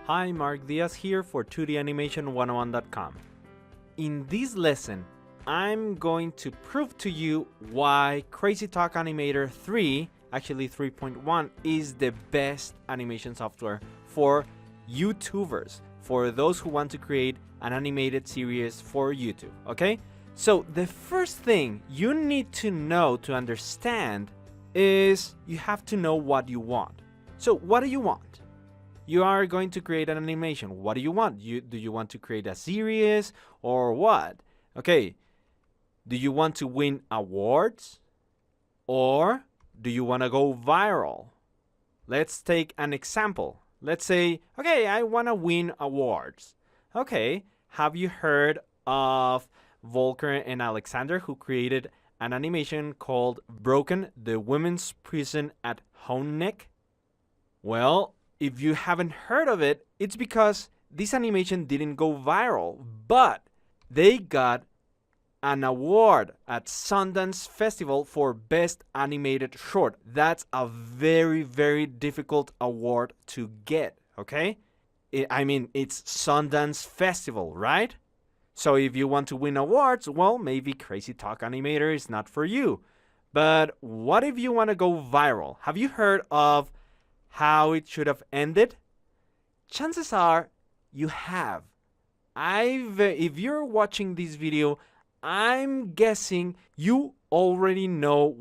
Hi, Mark Diaz here for 2danimation101.com. In this lesson, I'm going to prove to you why CrazyTalk Animator 3, actually 3.1, is the best animation software for YouTubers, for those who want to create an animated series for YouTube, okay? So the first thing you need to know to understand is you have to know what you want. So what do you want? You are going to create an animation. What do you want? Do you want to create a series or what? Okay, do you want to win awards or do you want to go viral? Let's take an example. Let's say, okay, I want to win awards. Okay, have you heard of Volker and Alexander, who created an animation called Broken, the Women's Prison at Honeck? Well, if you haven't heard of it, it's because this animation didn't go viral, but they got an award at Sundance Festival for Best Animated Short. That's a very, very difficult award to get, okay? It's Sundance Festival, right? So if you want to win awards, well, maybe CrazyTalk Animator is not for you. But what if you want to go viral? Have you heard of How It Should Have Ended? Chances are you have. If you're watching this video, I'm guessing you already know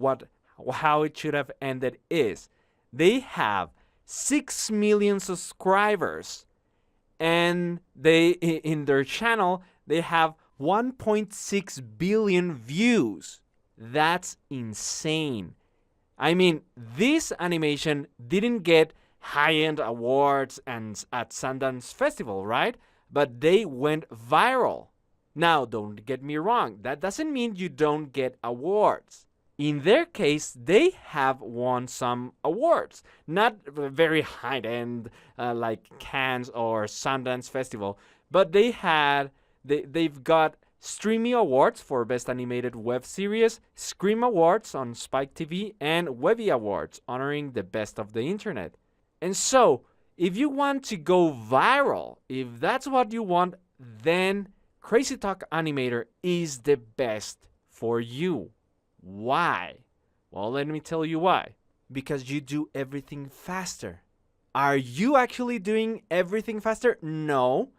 How It Should Have Ended is. They have 6 million subscribers, and in their channel they have 1.6 billion views. That's insane. This animation didn't get high-end awards and at Sundance Festival, right? But they went viral. Now, don't get me wrong. That doesn't mean you don't get awards. In their case, they have won some awards. Not very high-end like Cannes or Sundance Festival, but they've got Streamy Awards for Best Animated Web Series, Scream Awards on Spike TV, and Webby Awards honoring the best of the internet. And so, if you want to go viral, if that's what you want, then CrazyTalk Animator is the best for you. Why? Well, let me tell you why. Because you do everything faster. Are you actually doing everything faster? No.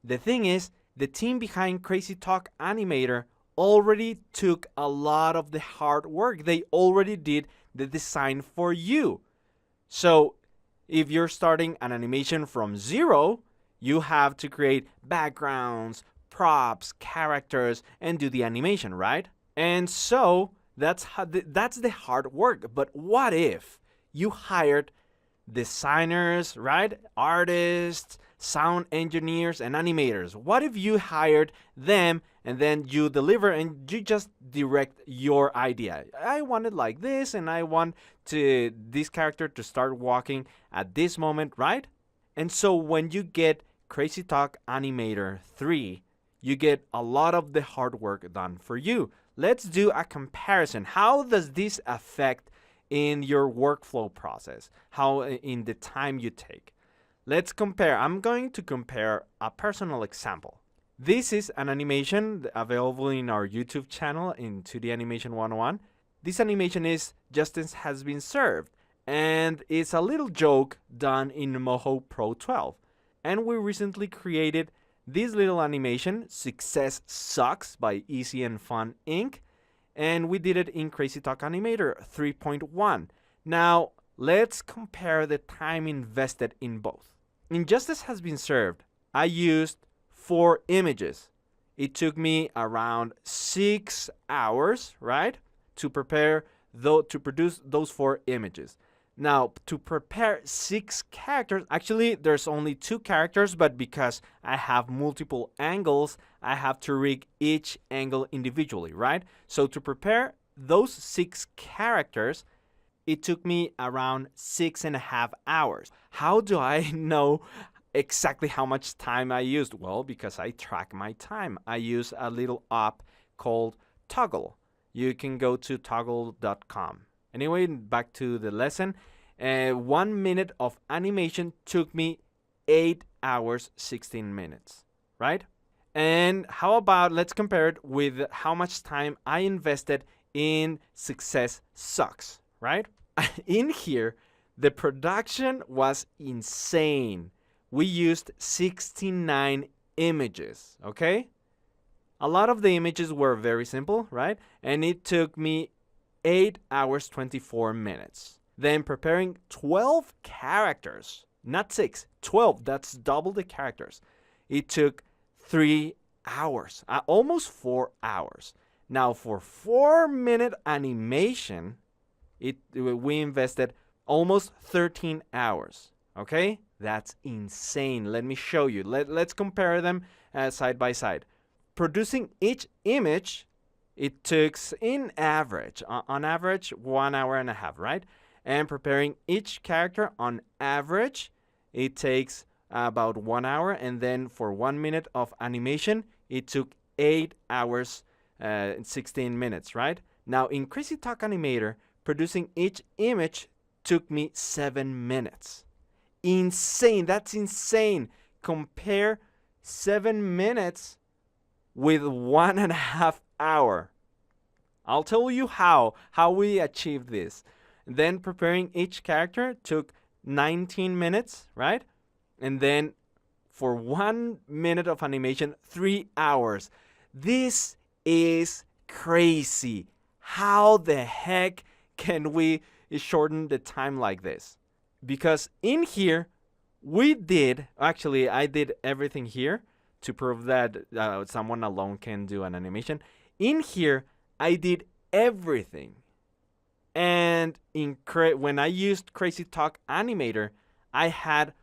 The thing is, the team behind CrazyTalk Animator already took a lot of the hard work. They already did the design for you. So if you're starting an animation from zero, you have to create backgrounds, props, characters, and do the animation, right? And so that's the hard work. But what if you hired designers, right? Artists, sound engineers, and animators. What if you hired them and then you deliver and you just direct your idea? I want it like this, and I want this character to start walking at this moment, right? And so when you get CrazyTalk Animator 3, you get a lot of the hard work done for you. Let's do a comparison. How does this affect in your workflow process? How in the time you take? Let's compare. I'm going to compare a personal example. This is an animation available in our YouTube channel in 2D Animation 101. This animation is Justice Has Been Served, and it's a little joke done in Moho Pro 12. And we recently created this little animation, Success Sucks by Easy and Fun Inc., and we did it in CrazyTalk Animator 3.1. Now, let's compare the time invested in both. In Justice Has Been Served, I used 4 images. It took me around 6 hours, right, to produce those 4 images. Now, to prepare 6 characters, actually there's only 2 characters, but because I have multiple angles, I have to rig each angle individually, right? So to prepare those 6 characters, it took me around 6.5 hours. How do I know exactly how much time I used? Well, because I track my time. I use a little app called Toggle. You can go to toggle.com. Anyway, back to the lesson. 1 minute of animation took me 8 hours, 16 minutes, right? And how about let's compare it with how much time I invested in Success Sucks, right? In here, the production was insane. We used 69 images, okay? A lot of the images were very simple, right? And it took me 8 hours, 24 minutes. Then preparing 12 characters, not 6, 12, that's double the characters. It took 3 hours, almost 4 hours. Now for 4-minute animation, we invested almost 13 hours. Okay, that's insane. Let me show you. Let's compare them side by side. Producing each image, it took on average 1 hour and a half, right? And preparing each character on average, it takes about 1 hour. And then for 1 minute of animation, it took 8 hours and 16 minutes, right? Now in CrazyTalk Animator, producing each image took me 7 minutes. Insane. That's insane. Compare 7 minutes with 1.5 hours. I'll tell you how we achieved this. Then preparing each character took 19 minutes, right? And then for 1 minute of animation, 3 hours. This is crazy. How the heck can we shorten the time like this? Because in here, I did everything here to prove that someone alone can do an animation. In here, I did everything. And when I used CrazyTalk Animator, I had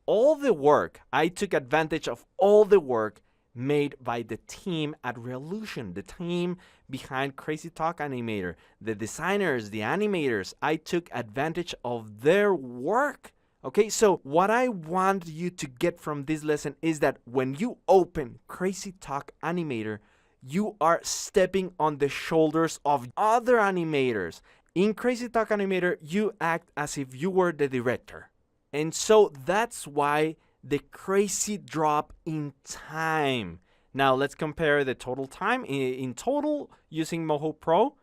all the work. I took advantage of all the work made by the team at Revolution, the team behind CrazyTalk Animator, the designers, the animators. I took advantage of their work. Okay, so what I want you to get from this lesson is that when you open CrazyTalk Animator, you are stepping on the shoulders of other animators. In CrazyTalk Animator, you act as if you were the director. And so that's why the crazy drop in time. Now let's compare the total time. In total, using Moho Pro,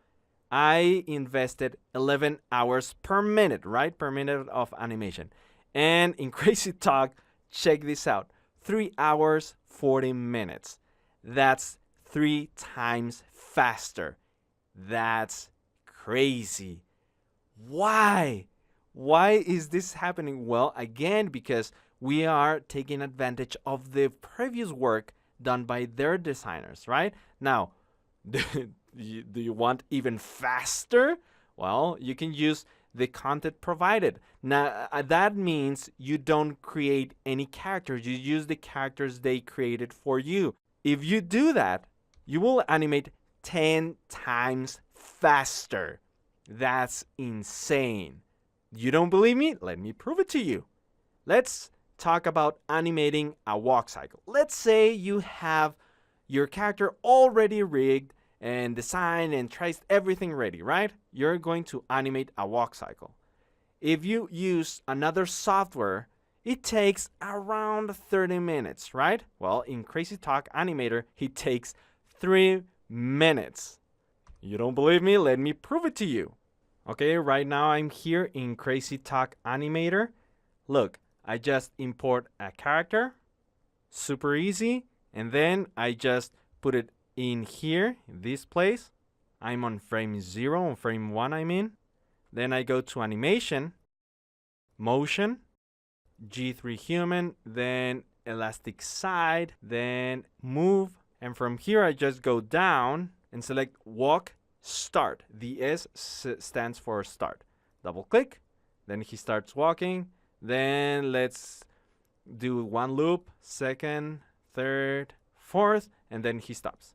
I invested 11 hours per minute, right? Per minute of animation. And in CrazyTalk, check this out. 3 hours, 40 minutes. That's 3 times faster. That's crazy. Why? Why is this happening? Well, again, because we are taking advantage of the previous work done by their designers, right? Now, do you want even faster? Well, you can use the content provided. Now, that means you don't create any characters. You use the characters they created for you. If you do that, you will animate 10 times faster. That's insane. You don't believe me? Let me prove it to you. Let's talk about animating a walk cycle. Let's say you have your character already rigged and designed and traced everything ready, right? You're going to animate a walk cycle. If you use another software, it takes around 30 minutes, right? Well, in CrazyTalk Animator, it takes 3 minutes. You don't believe me? Let me prove it to you. Okay, right now I'm here in CrazyTalk Animator. Look, I just import a character, super easy, and then I just put it in here, in this place. I'm on frame 0, on frame 1 I mean. Then I go to animation, motion, G3 human, then elastic side, then move, and from here I just go down and select walk start. The S stands for start. Double click, then he starts walking. Then let's do 1 loop, 2nd, 3rd, 4th, and then he stops.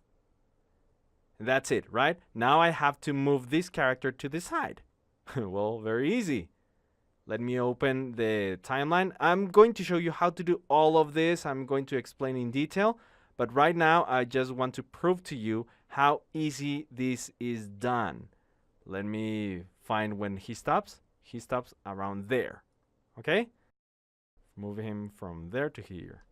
That's it, right? Now I have to move this character to the side. Well, very easy. Let me open the timeline. I'm going to show you how to do all of this. I'm going to explain in detail. But right now, I just want to prove to you how easy this is done. Let me find when he stops. He stops around there. Okay? Move him from there to here.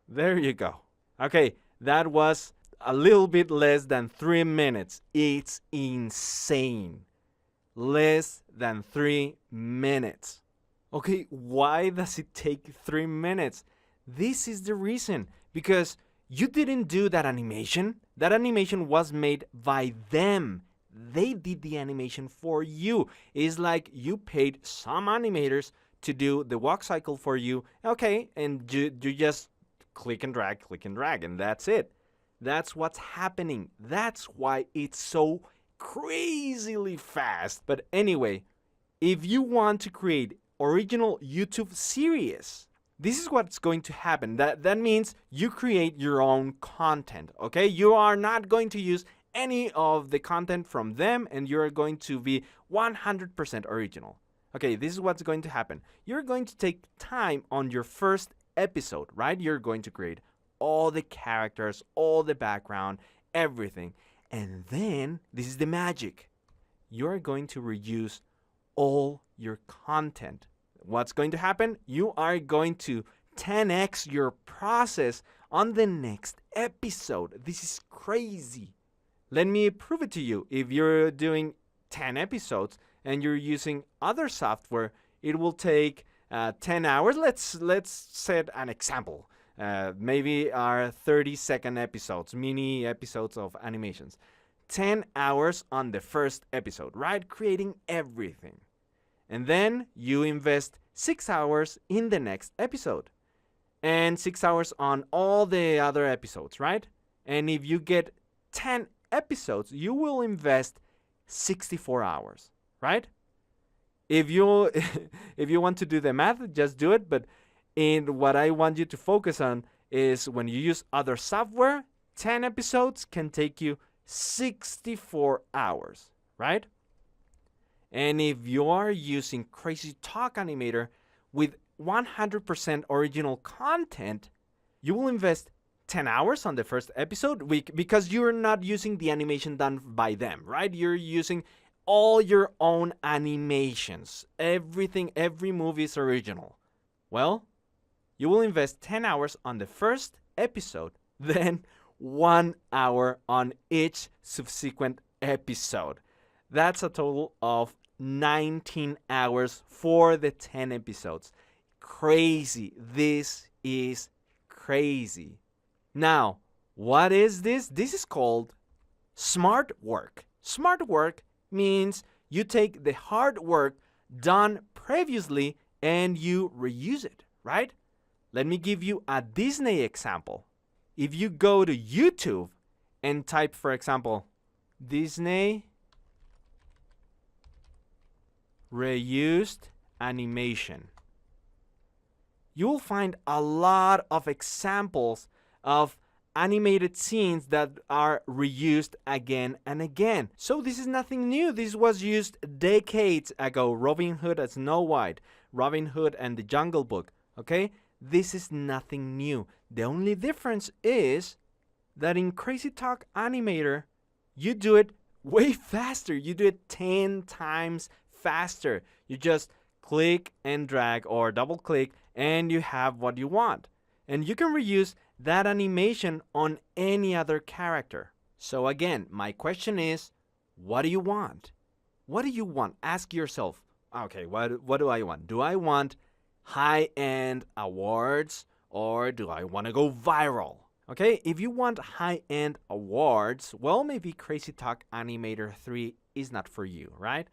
There you go. Okay, that was a little bit less than 3 minutes. It's insane. Less than 3 minutes. Okay, why does it take 3 minutes? This is the reason. Because you didn't do that animation. That animation was made by them. They did the animation for you. It's like you paid some animators to do the walk cycle for you. Okay, and you just click and drag, and that's it. That's what's happening. That's why it's so crazily fast. But anyway, if you want to create original YouTube series, this is what's going to happen. That means you create your own content, okay? You are not going to use any of the content from them, and you're going to be 100% original. Okay, this is what's going to happen. You're going to take time on your first episode, right? You're going to create all the characters, all the background, everything. And then, this is the magic. You're going to reuse all your content. What's going to happen? You are going to 10x your process on the next episode. This is crazy. Let me prove it to you. If you're doing 10 episodes and you're using other software, it will take 10 hours. Let's set an example. Maybe our 30-second episodes, mini episodes of animations. 10 hours on the first episode, right? Creating everything. And then you invest 6 hours in the next episode. And 6 hours on all the other episodes, right? And if you get 10 episodes, you will invest 64 hours, right? If you if you want to do the math, just do it. But what I want you to focus on is when you use other software, 10 episodes can take you 64 hours, right? And if you are using CrazyTalk Animator with 100% original content, you will invest 10 hours on the first episode because you're not using the animation done by them, right? You're using all your own animations. Everything, every movie is original. Well, you will invest 10 hours on the first episode, then 1 hour on each subsequent episode. That's a total of 19 hours for the 10 episodes. Crazy. This is crazy. Now, what is this? This is called smart work. Smart work means you take the hard work done previously and you reuse it, right? Let me give you a Disney example. If you go to YouTube and type, for example, Disney reused animation, you will find a lot of examples of animated scenes that are reused again and again. So this is nothing new. This was used decades ago. Robin Hood and Snow White, Robin Hood and the Jungle Book. Okay? This is nothing new. The only difference is that in CrazyTalk Animator, you do it way faster. You do it 10 times faster. You just click and drag or double click and you have what you want. And you can reuse that animation on any other character. So again, my question is, what do you want? What do you want? Ask yourself, okay, what do I want? Do I want high-end awards or do I want to go viral? Okay, if you want high-end awards, well, maybe CrazyTalk Animator 3 is not for you, right?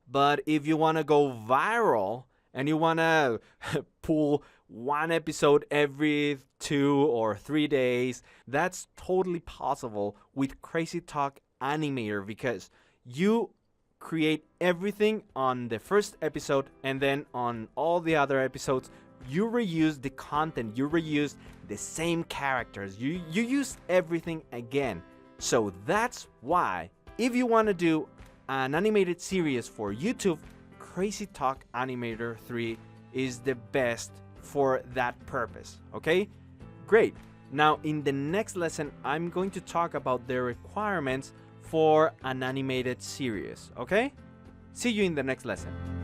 But if you want to go viral and you want to pull one episode every 2 or 3 days, that's totally possible with CrazyTalk Animator because you create everything on the first episode and then on all the other episodes, you reuse the content, you reuse the same characters, you use everything again. So that's why if you want to do an animated series for YouTube, CrazyTalk Animator 3 is the best for that purpose, okay? Great. Now, in the next lesson, I'm going to talk about the requirements for an animated series, okay? See you in the next lesson.